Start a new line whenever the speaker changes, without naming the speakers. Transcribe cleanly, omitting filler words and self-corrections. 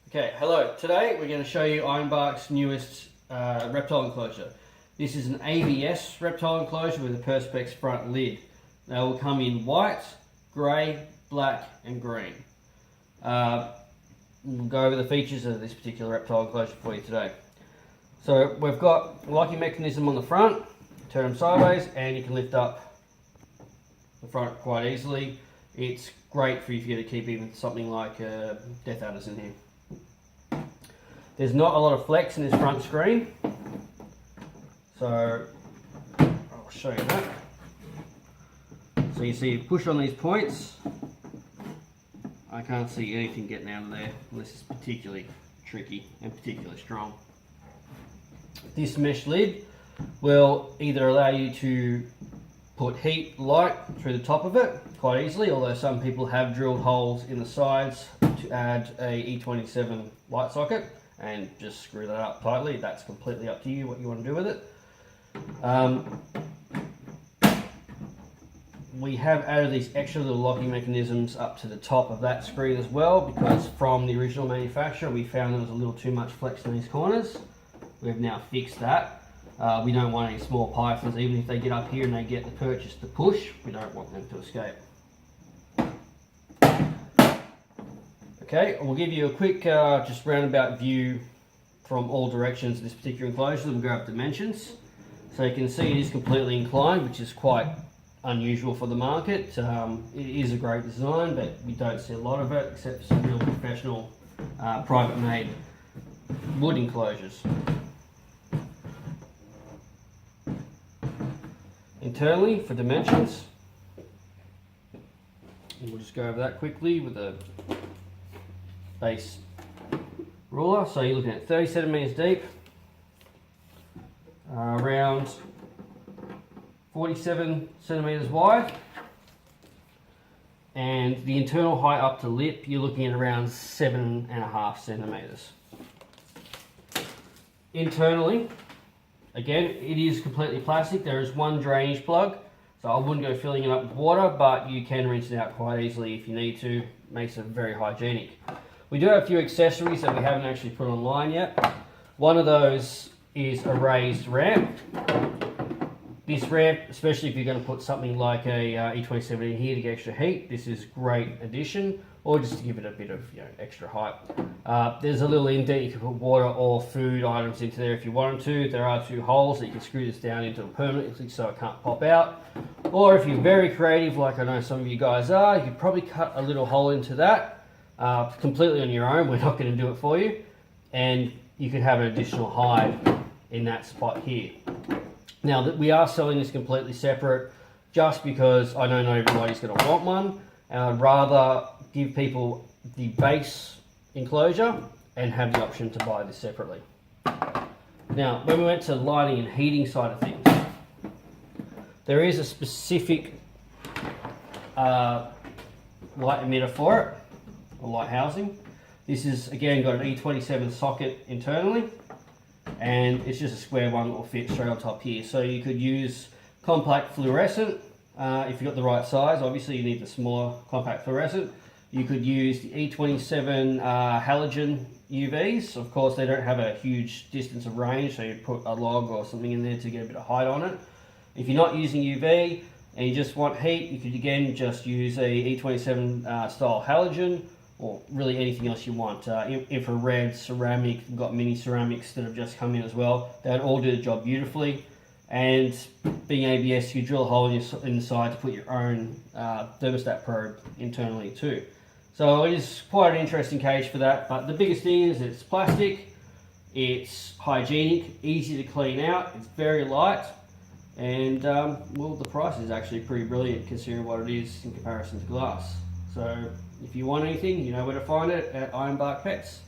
Okay, hello. Today we're going to show you Ironbarks' newest reptile enclosure. This is an ABS reptile enclosure with a perspex front lid. They will come in white, grey, black and green. We'll go over the features of this particular reptile enclosure for you today. So we've got a locking mechanism on the front, turn them sideways and you can lift up the front quite easily. It's great for if you to keep even something like death adders in here. There's not a lot of flex in this front screen, so I'll show you that. So you see, you push on these points. I can't see anything getting out of there unless it's particularly tricky and particularly strong. This mesh lid will either allow you to put heat, light through the top of it quite easily, although some people have drilled holes in the sides to add a E27 light socket and just screw that up tightly. That's completely up to you what you want to do with it. We have added these extra little locking mechanisms up to the top of that screen as well, because from the original manufacturer we found there was a little too much flex in these corners. We've now fixed that. We don't want any small pythons, even if they get up here and they get the purchase to push, we don't want them to escape. Okay, we'll give you a quick just roundabout view from all directions of this particular enclosure. We'll grab dimensions. So you can see it is completely inclined, which is quite unusual for the market. It is a great design, but we don't see a lot of it except for some real professional private made wood enclosures. Internally, for dimensions, and we'll just go over that quickly with a base ruler. So you're looking at 30 centimeters deep, around 47 centimeters wide, and the internal height up to lip you're looking at around 7.5 centimeters. Internally, again, it is completely plastic. There is one drainage plug, so I wouldn't go filling it up with water, but you can rinse it out quite easily if you need to. Makes it very hygienic. We do have a few accessories that we haven't actually put online yet. One of those is a raised ramp. This ramp, especially if you're going to put something like a E27 in here to get extra heat, this is a great addition, or just to give it a bit of extra height. There's a little indent you can put water or food items into there if you wanted to. There are two holes that you can screw this down into permanently so it can't pop out. Or if you're very creative, like I know some of you guys are, you could probably cut a little hole into that completely on your own. We're not going to do it for you. And you could have an additional hide in that spot here. Now, we are selling this completely separate just because I know not everybody's going to want one, and I'd rather give people the base enclosure and have the option to buy this separately. Now, when we went to lighting and heating side of things, there is a specific light emitter for it, or light housing. This is, again, got an E27 socket internally, and it's just a square one that will fit straight on top here. So you could use compact fluorescent if you've got the right size. Obviously you need the smaller compact fluorescent. You could use the E27 halogen UVs. Of course they don't have a huge distance of range, so you put a log or something in there to get a bit of height on it. If you're not using UV and you just want heat, you could again just use a E27 style halogen, or really anything else you want. Infrared, ceramic, we've got mini ceramics that have just come in as well. They would all do the job beautifully. And being ABS, you drill a hole in the side to put your own thermostat probe internally too. So it is quite an interesting cage for that, but the biggest thing is it's plastic, it's hygienic, easy to clean out, it's very light, and well, the price is actually pretty brilliant considering what it is in comparison to glass. So if you want anything, you know where to find it at Ironbark Pets.